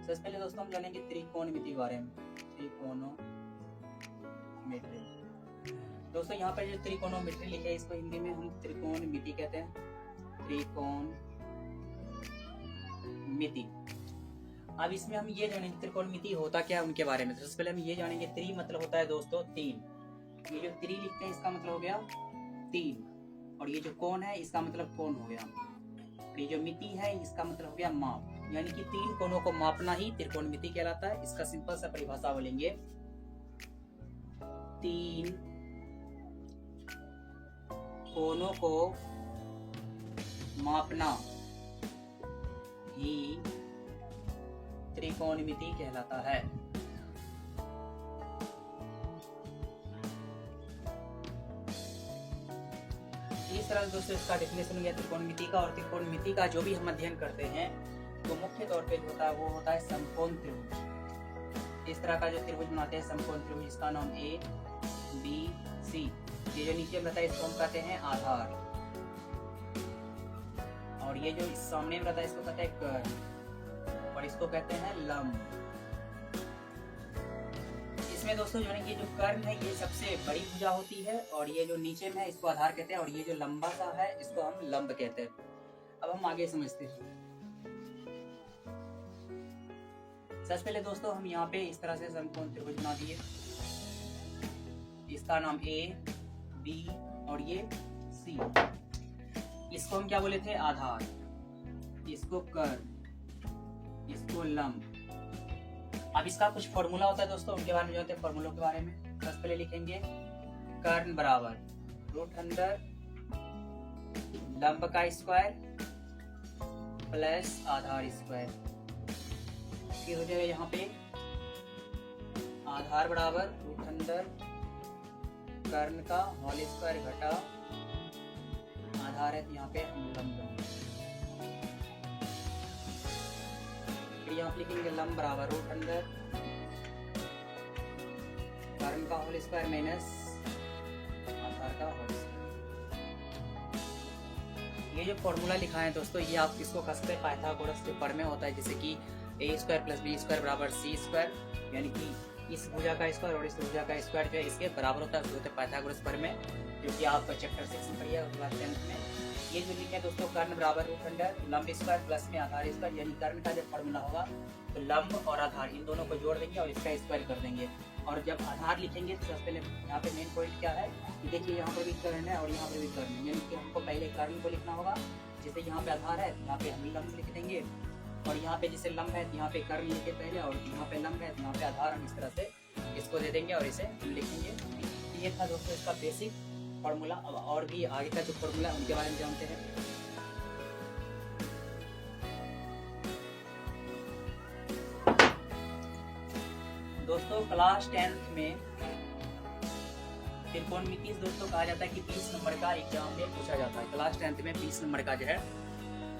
सबसे पहले दोस्तों हम जानेंगे त्रिकोणमिति के बारे में। त्रिकोणोमेट्री दोस्तों, यहाँ पर जो त्रिकोणोमेट्री लिखा है इसको हिंदी में हम त्रिकोणमिति कहते हैं। त्रिकोणमिति। अब इसमें हम ये जानेंगे त्रिकोणमिति होता क्या है उनके बारे में। सबसे पहले हम ये जानेंगे त्रि मतलब होता है दोस्तों तीन। ये जो त्रि लिखते हैं इसका मतलब हो गया तीन, और ये जो कोण है इसका मतलब कोण हो गया। ये जो मिति है इसका मतलब हो गया माप, यानी कि तीन कोणों को मापना ही त्रिकोणमिति कहलाता है। इसका सिंपल सा परिभाषा बोलेंगे, तीन कोणों को मापना ही त्रिकोणमिति कहलाता है। इस तरह दोस्तों इसका डेफिनेशन हो गया त्रिकोणमिति का। और त्रिकोणमिति का जो भी हम अध्ययन करते हैं तो मुख्य तौर पे जो होता है वो होता है समकोण त्रिभुज। इस तरह का जो त्रिभुज बनाते हैं समकोण त्रिभुज, इसका नाम ए बी सी। ये जो नीचे रहता है इसको हम कहते हैं आधार, और ये जो इस सामने में रहता है इसको कहते हैं कर्ण, और इसको कहते हैं लंब। इसमें दोस्तों जो है ये जो कर्ण है ये सबसे बड़ी भुजा होती है, और ये जो नीचे में है इसको आधार कहते हैं, और ये जो लंबा सा है इसको हम लंब कहते हैं। अब हम आगे समझते हैं। सबसे पहले दोस्तों हम यहाँ पे इस तरह से समकोण त्रिभुज बना दिए। इसका नाम ए बी और ये सी। इसको हम क्या बोले थे, आधार, इसको कर्ण, इसको लंब। अब इसका कुछ फॉर्मूला होता है दोस्तों, उनके बारे में जानते हैं फॉर्मूलों के बारे में। सबसे पहले लिखेंगे कर्ण बराबर √अंडर लंब का स्क्वायर प्लस आधार स्क्वायर। फिर हो जाएगा यहाँ पे आधार बराबर √अंडर कर्ण का होल स्क्वायर घटा आधार है, तो यहाँ पे हम लंब। फिर यहाँ पे लिखेंगे लंब बराबर √अंडर कर्ण का होल स्क्वायर माइनस आधार का होल स्क्वायर। ये जो फॉर्मूला लिखा है दोस्तों ये आप किसको कह सकते हैं, पाइथागोरस के प्रमेय होता है, जैसे कि a square plus B square बराबर सी स्क्वायर, यानी कि इस भुजा का स्क्वायर और इस भुजा का स्क्वायर जो है इसके बराबर होता है, उसको होता है पाइथागोरस प्रमेय, जो कि आप चैप्टर 6 में पढ़िए क्लास 10 में। ये जो लिखे दोस्तों कर्ण बराबर √अंडर लंब स्क्वायर प्लस में आधार स्क्वायर, यानी कर्ण का जब फॉर्मूला होगा तो लंब और आधार इन दोनों को जोड़ देंगे और इसका स्क्वायर कर देंगे। और जब आधार लिखेंगे तो सबसे पहले यहाँ पे मेन पॉइंट क्या है कि देखिए यहाँ पर भी कर्ण है और यहाँ पर भी कर्ण है, यानी कि हमको पहले कर्ण को लिखना होगा। जैसे यहाँ पे आधार है यहाँ पे हम लंब लिख देंगे, और यहाँ पे जैसे लंब है तो यहाँ पे कर्ण लिखे पहले, और यहाँ पे लंब है तो यहाँ पे आधार हम इस तरह से इसको दे देंगे और इसे लिखेंगे। ये था दोस्तों इसका बेसिक फॉर्मूला। अब और भी आगे का जो फॉर्मूला है उनके बारे में जानते हैं। दोस्तों क्लास 10th में त्रिकोणमिति दोस्तों कहा जाता है कि 20 नंबर का एग्जाम में पूछा जाता है। क्लास 10th में 20 नंबर का जो है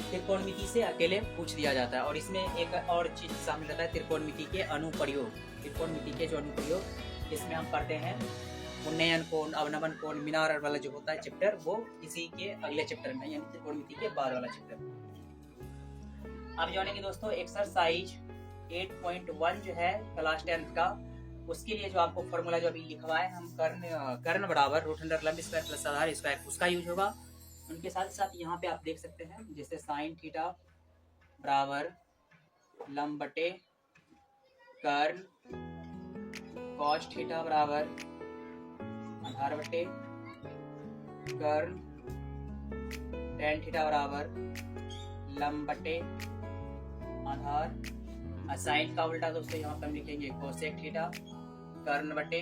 त्रिकोणमिति से अकेले पूछ दिया जाता है। और इसमें एक और चीज शामिल रहता है त्रिकोणमिति के अनुप्रयोग। त्रिकोणमिति के जो अनुप्रयोग इसमें हम पढ़ते हैं उन्नयन कोण, अवनमन कोण, मीनार वाला जो होता है चैप्टर, वो इसी के अगले चैप्टर में, यानी त्रिकोणमिति के बाद वाला चैप्टर। अब जानेंगे दोस्तों एक्सरसाइज 8.1 जो है क्लास 10th का, उसके लिए जो आपको फॉर्मूला जो अभी लिखवा है हम कर्ण बराबर √अंडर लंब स्क्वायर प्लस आधार स्क्वायर, उसका यूज होगा। उनके साथ साथ यहाँ पे आप देख सकते हैं जैसे साइन थीटा बराबर लंब बटे कर्ण, कॉस थीटा बराबर आधार बटे कर्ण, टेन थीटा बराबर लंब बटे आधार। साइन का उल्टा दोस्तों यहाँ पे हम लिखेंगे कोसेक थीटा कर्ण बटे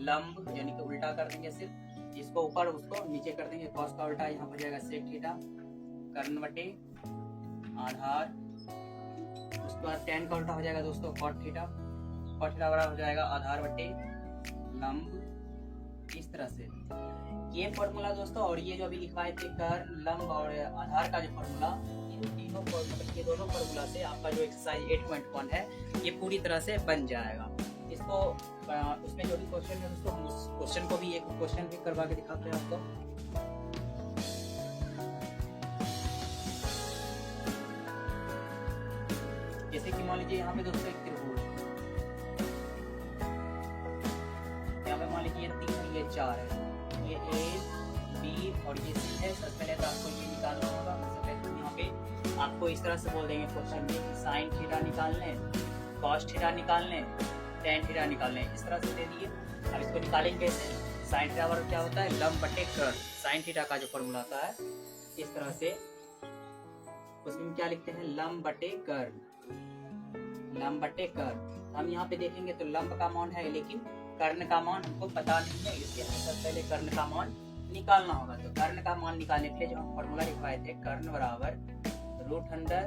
लंब, यानी कि उल्टा कर देंगे, सिर्फ इसको ऊपर उसको नीचे कर देंगे। कॉस का उल्टा यहाँ पर जाएगा सेक थीटा कर्ण बटे आधार। उसके बाद टेन का उल्टा हो जाएगा दोस्तों कॉट थीटा, कॉट थीटा बराबर हो जाएगा आधार बटे लंब। इस तरह से ये फॉर्मूला दोस्तों, और ये जो अभी लिखवाए थे कर्ण, लंब और आधार का जो फॉर्मूला, इन तीनों फॉर्मूला, ये दोनों फॉर्मूला से आपका जो एक्सरसाइज 8.1 है ये पूरी तरह से बन जाएगा। इसको उसमें जो भी क्वेश्चन है दोस्तों हम उस क्वेश्चन को भी एक क्वेश्चन भी करवा के दिखाते हैं आपको। जैसे कि मान लीजिए यहाँ पे दोस्तों एक त्रिभुज, यहाँ पे मान लीजिए 3 है, ये 4 है, ये A B और ये C है। सबसे पहले तो आपको ये निकालना होगा। सबसे पहले यहाँ पे आपको इस तरह से बोल देंगे क्वेश्चन में साइन थीटा निकाल लें, कॉस थीटा निकाल लें, टेन थीटा निकाल लें, इस तरह से दे दिए। अब इसको निकालेंगे कैसे? साइन थीटा बराबर क्या होता है? लंब बटे कर्ल। साइन थीटा का जो फॉर्मूला आता है इस तरह से, उसमें क्या लिखते हैं? लंब बटे कर्ल, लंब बटे कर्ल। हम यहाँ पे देखेंगे तो लंब का मान है, लेकिन कर्ण का मान हमको पता नहीं है, इसलिए हमें सबसे पहले कर्ण का मान निकालना होगा। तो कर्ण का मान निकालने के लिए जो हम फॉर्मूला लिखवाए थे, कर्ण बराबर रूट अंडर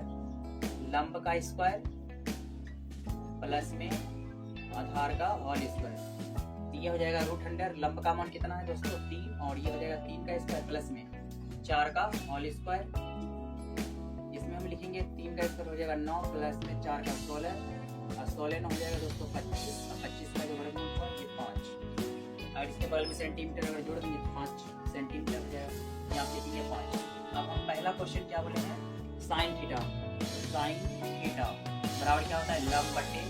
लंब का स्क्वायर प्लस में आधार का होल स्क्वायर। ये हो जाएगा रूट अंडर लंब का मान कितना है दोस्तों? 3, और ये हो जाएगा 3 का स्क्वायर प्लस में 4 का होल स्क्वायर। इसमें हम लिखेंगे 3 का स्क्वायर हो जाएगा 9 प्लस में 4 का 16, और 16 हो जाएगा दोस्तों 25, और 25 का जो वर्गमूल होगा ये 5, और इसके बगल में सेंटीमीटर अगर जोड़ देंगे 5 सेंटीमीटर हो जाएगा। यहाँ पे लिखेंगे 5। अब हम पहला क्वेश्चन क्या बोले हैं? Sine theta. साइन थीटा बराबर क्या होता है? लंब बटे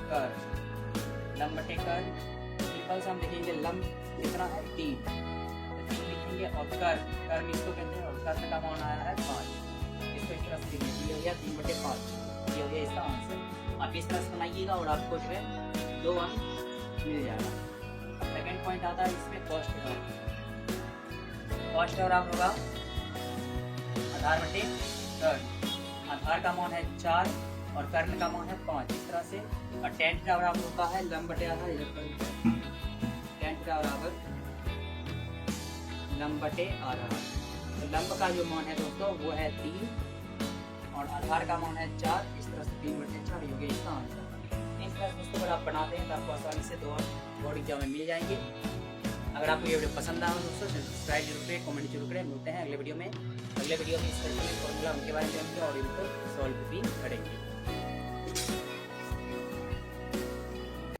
कर्ल, लंब बटे कर्ल। सिंपल से हम देखेंगे लंब कितना है? 3, तो 3 लिखेंगे, और कर्ल इसको कहते हैं, और कर्ल का मान आया है 5। इसको इस तरह से लिखेंगे, ये हो गया 3 बटे 5, ये हो गया इसका आंसर। आप इस तरह से बनाइएगा और आपको जो है 2 अंक मिल जाएगा। सेकंड पॉइंट आता है इसमें कॉस्ट बराबर। कॉस्ट बराबर होगा आधार बटे कर्ल। आधार का मान है 4 और कर्ण का मान है 5, इस तरह से। और टेन थीटा बराबर होता है लंब बटे आधार, टेन थीटा बराबर लंब बटे आधार। तो लंब का जो मान है दोस्तों वो है 3 और आधार का मान है 4, इस तरह से 3 बटे 4 हो गया इसका आंसर। इस तरह से दोस्तों अगर आप बनाते हैं तो आपको आसानी से 2 बोर्ड एग्जाम में मिल जाएंगे। अगर आपको ये वीडियो पसंद आया हो दोस्तों सब्सक्राइब जरूर करें, कमेंट जरूर करें। मिलते हैं अगले वीडियो में। अगले वीडियो में इस तरीके फॉर्मूला उनके बारे में जानेंगे और इनको सॉल्व भी करेंगे।